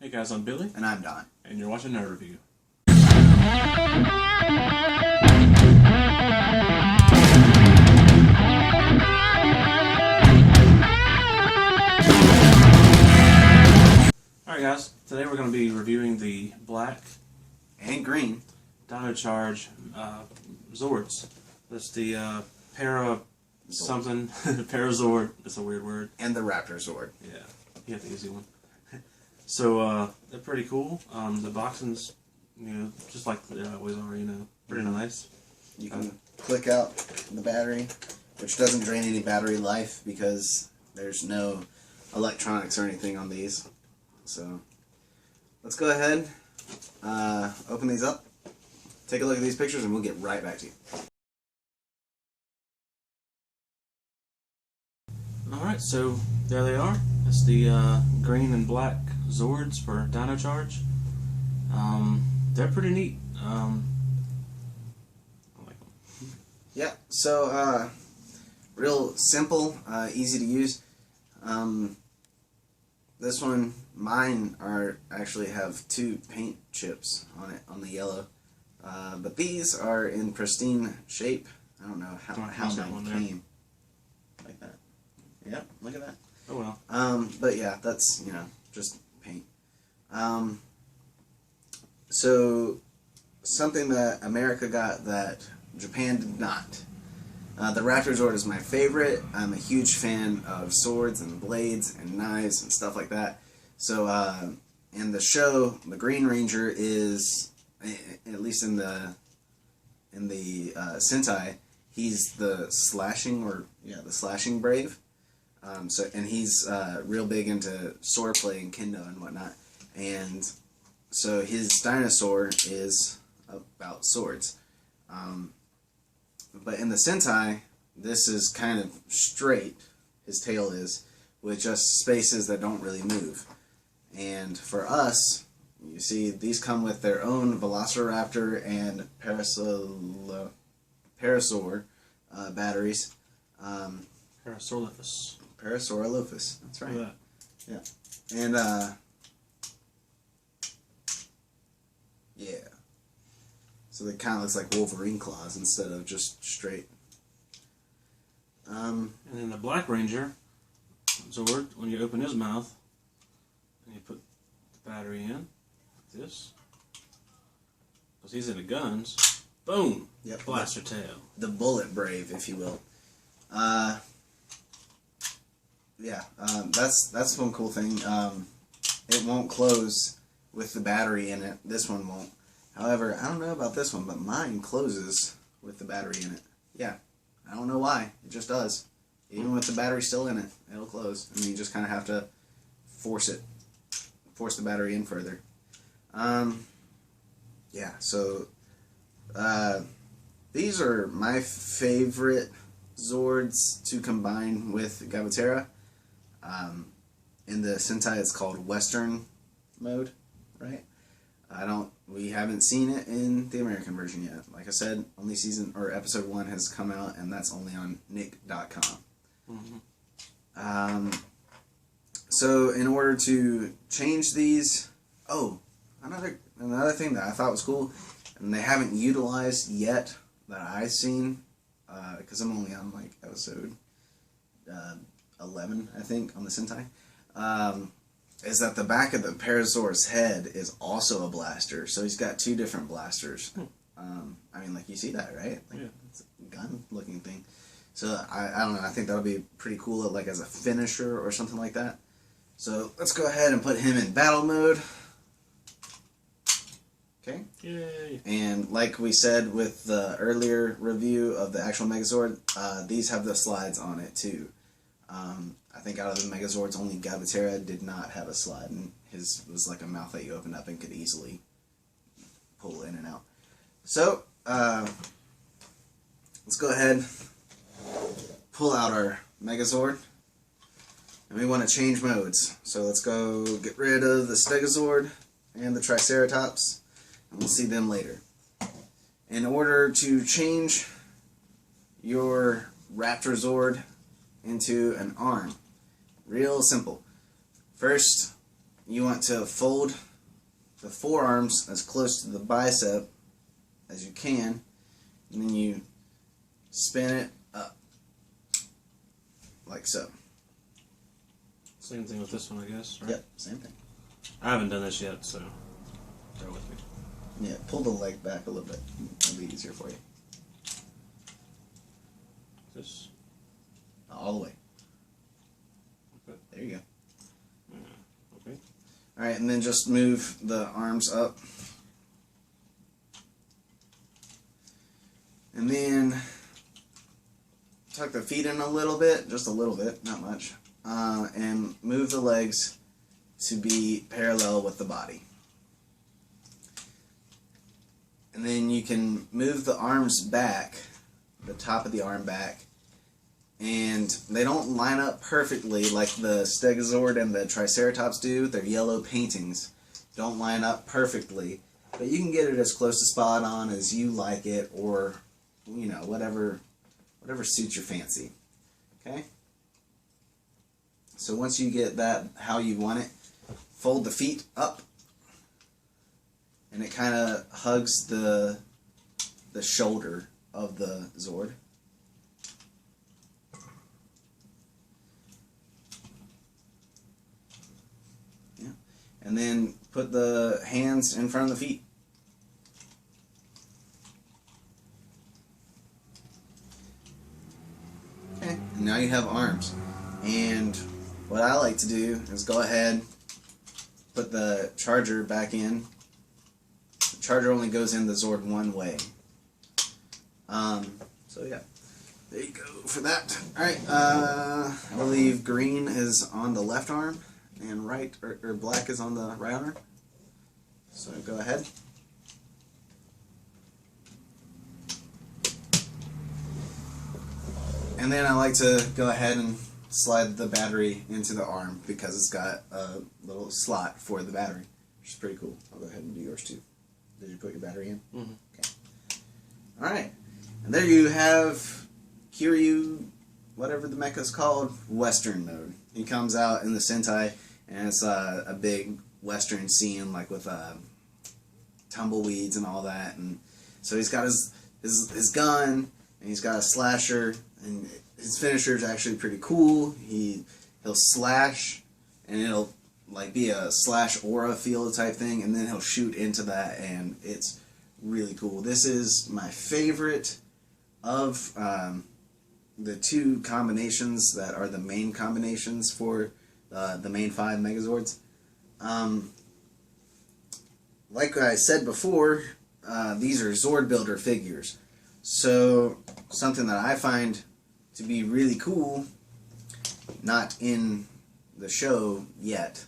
Hey guys, I'm Billy. And I'm Don. And you're watching Nerd Review. Alright guys, today we're going to be reviewing the black And green. Dino Charge Zords. That's the Para something, Parazord. That's a weird word. And the Raptor Zord. Yeah, you have the easy one. So they're pretty cool. The boxing's, just like they always are, pretty nice. You can click out the battery, which doesn't drain any battery life because there's no electronics or anything on these. So let's go ahead, open these up, take a look at these pictures, and we'll get right back to you. Alright, so there they are. That's the green and black Zords for Dino Charge. They're pretty neat. I like them. Yeah, so real simple, easy to use. This one, mine actually have 2 paint chips on it, on the yellow. But these are in pristine shape. I don't know how mine came. Like that. Yep, look at that. Oh well. But yeah, that's, just paint. So, something that America got that Japan did not. The Raptor Zord is my favorite. I'm a huge fan of swords and blades and knives and stuff like that. So, in the show, the Green Ranger is, at least in the Sentai, he's the slashing brave. And he's real big into swordplay and kendo and whatnot. And so his dinosaur is about swords. But in the Sentai, this is kind of straight, his tail is, with just spaces that don't really move. And for us, you see, these come with their own Velociraptor and Parasaur batteries. Parasaurolophus. That's right. Yeah. And, yeah. So it kind of looks like Wolverine claws instead of just straight. And then the Black Ranger Zord, when you open his mouth, and you put the battery in, like this, because he's into guns, boom! Yep. Blaster tail. The bullet brave, if you will. Yeah, that's one cool thing. It won't close with the battery in it. This one won't. However, I don't know about this one, but mine closes with the battery in it. Yeah, I don't know why. It just does. Even with the battery still in it, it'll close. And you just kind of have to force the battery in further. Yeah, so these are my favorite Zords to combine with Gavatera. In the Sentai, it's called Western mode, right? We haven't seen it in the American version yet. Like I said, only episode 1 has come out, and that's only on nick.com. Mm-hmm. So in order to change these, another thing that I thought was cool, and they haven't utilized yet that I've seen, because I'm only on like episode 11, I think, on the Sentai, is that the back of the Parasaur's head is also a blaster. So he's got 2 different blasters. I mean, like, you see that, right? Like, yeah. It's a gun-looking thing. So, I don't know, I think that would be pretty cool, like, as a finisher or something like that. So, let's go ahead and put him in battle mode. Okay? Yay! And like we said with the earlier review of the actual Megazord, these have the slides on it, too. I think out of the Megazords, only Gavatera did not have a slide, and his was like a mouth that you opened up and could easily pull in and out. So, let's go ahead, pull out our Megazord, and we want to change modes. So let's go get rid of the Stegazord and the Triceratops, and we'll see them later. In order to change your Raptor Zord into an arm, real simple. First, you want to fold the forearms as close to the bicep as you can, and then you spin it up like so. Same thing with this one, I guess, right? Yep, same thing. I haven't done this yet, so bear with me. Yeah, pull the leg back a little bit. It'll be easier for you. This. All the way. Okay. There you go. Okay. Alright, and then just move the arms up. And then tuck the feet in a little bit, just a little bit, not much. And move the legs to be parallel with the body. And then you can move the arms back, the top of the arm back, and they don't line up perfectly like the Stegosaurus and the Triceratops do. They're yellow paintings. Don't line up perfectly, but you can get it as close to spot on as you like it, or you know, whatever suits your fancy. Okay? So once you get that how you want it, fold the feet up, and it kind of hugs the shoulder of the Zord. Yeah. And then put the hands in front of the feet. Okay, and now you have arms. And what I like to do is go ahead, put the charger back in. The charger only goes in the Zord one way. So yeah, there you go for that. Alright, I believe green is on the left arm and right, or black is on the right arm. So go ahead. And then I like to go ahead and slide the battery into the arm because it's got a little slot for the battery, which is pretty cool. I'll go ahead and do yours too. Did you put your battery in? Mm-hmm. Okay. Alright. And there you have Kiryu, whatever the mecha's called, Western mode. He comes out in the Sentai, and it's a big Western scene, like with tumbleweeds and all that. And so he's got his gun, and he's got a slasher, and his finisher is actually pretty cool. He'll slash, and it'll like be a slash aura field type thing, and then he'll shoot into that, and it's really cool. This is my favorite of the two combinations that are the main combinations for the main 5 Megazords. Like I said before, these are Zord Builder figures. So something that I find to be really cool, not in the show yet,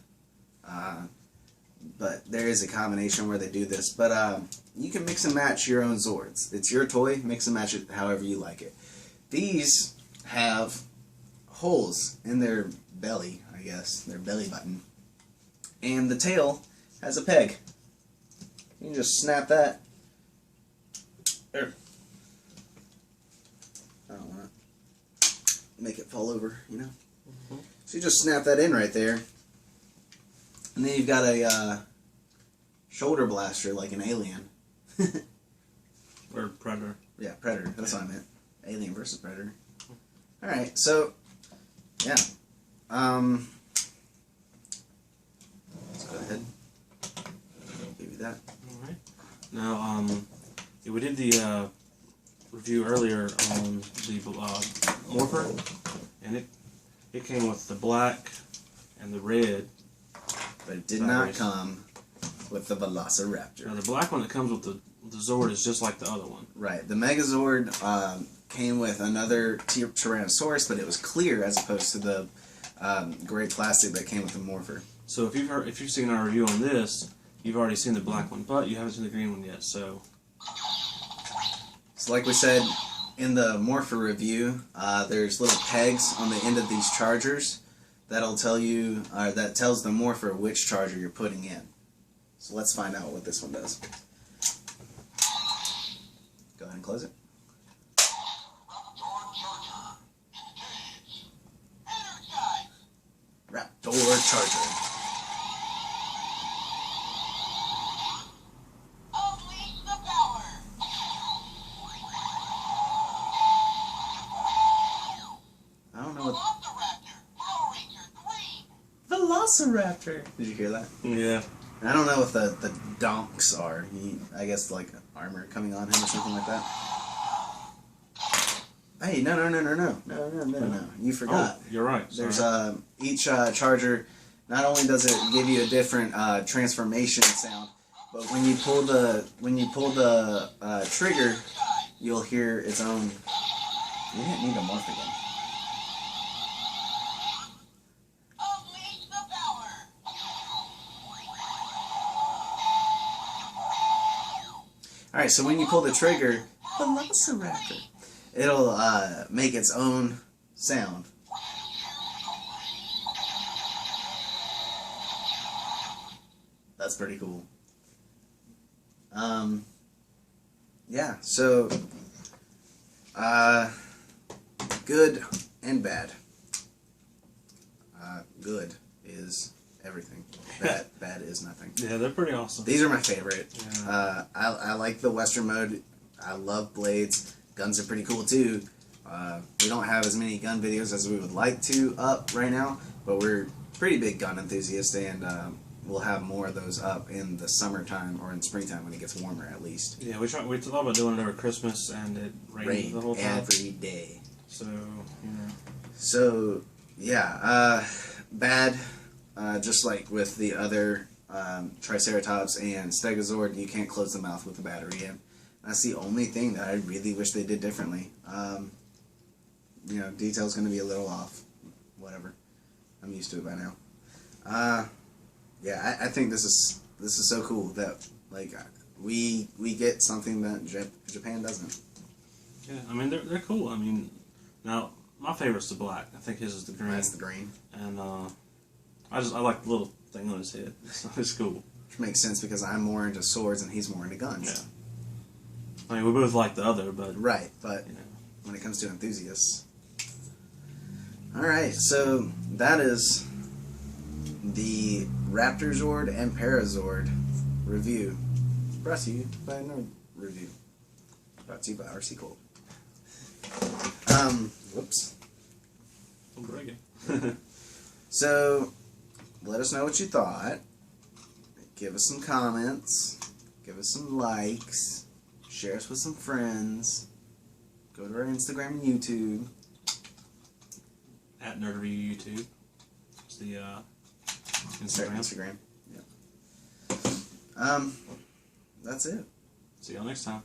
but there is a combination where they do this. But you can mix and match your own Zords. It's your toy, mix and match it however you like it. These have holes in their belly, I guess, their belly button. And the tail has a peg. You can just snap that. There. I don't want to make it fall over, you know? Mm-hmm. So you just snap that in right there. And then you've got a shoulder blaster like an alien. Or Predator. Yeah, Predator. That's what I meant. Alien versus Predator. Alright, so, yeah. Let's go ahead. Give you that. Alright. Now, we did the review earlier on the Morpher, and it came with the black and the red. But it did not come with the Velociraptor. Now, the black one that comes with the Zord is just like the other one. Right. The Megazord came with another Tyrannosaurus, but it was clear as opposed to the gray plastic that came with the Morpher. So if you've seen our review on this, you've already seen the black one, but you haven't seen the green one yet. So like we said in the Morpher review, there's little pegs on the end of these chargers that'll tell you, that tells the Morpher which charger you're putting in. So let's find out what this one does. Go ahead and close it. Raptor charger. Velociraptor. Did you hear that? Yeah. I don't know what the donks are. I guess like armor coming on him or something like that. Hey, no. You forgot. Oh, you're right. Sorry. There's each charger. Not only does it give you a different transformation sound, but when you pull the trigger, you'll hear its own. You didn't need to morph again. Alright, so when you pull the trigger, Velociraptor, it'll make its own sound. That's pretty cool. Yeah, so, good and bad. Good is everything. Bad is nothing. Yeah, they're pretty awesome. These are my favorite. Yeah. I like the Western mode. I love blades. Guns are pretty cool too. We don't have as many gun videos as we would like to up right now, but we're pretty big gun enthusiasts, and we'll have more of those up in the summertime or in springtime when it gets warmer at least. Yeah, we thought about doing it over Christmas, and it rained the whole time. Every day. So, you know. So, yeah, bad. Just like with the other Triceratops and Stegozord, you can't close the mouth with the battery in. That's the only thing that I really wish they did differently. You know, detail's going to be a little off. Whatever. I'm used to it by now. Yeah, I think this is so cool that like we get something that Japan doesn't. Yeah, I mean they're cool. I mean, now my favorite's the black. I think his is the green. That's the green. And I like the little thing on his head. It's cool. Which makes sense because I'm more into swords and he's more into guns. Yeah. I mean, we both like the other, but right. But you know. When it comes to enthusiasts. All right, so that is the Raptor Zord and Parazord review. Brought to you by another review. Brought to you by our sequel. Whoops. I'm bragging. So, let us know what you thought. Give us some comments. Give us some likes. Share us with some friends. Go to our Instagram and YouTube. At Nerd Review YouTube. It's the Instagram. Yep. That's it. See y'all next time.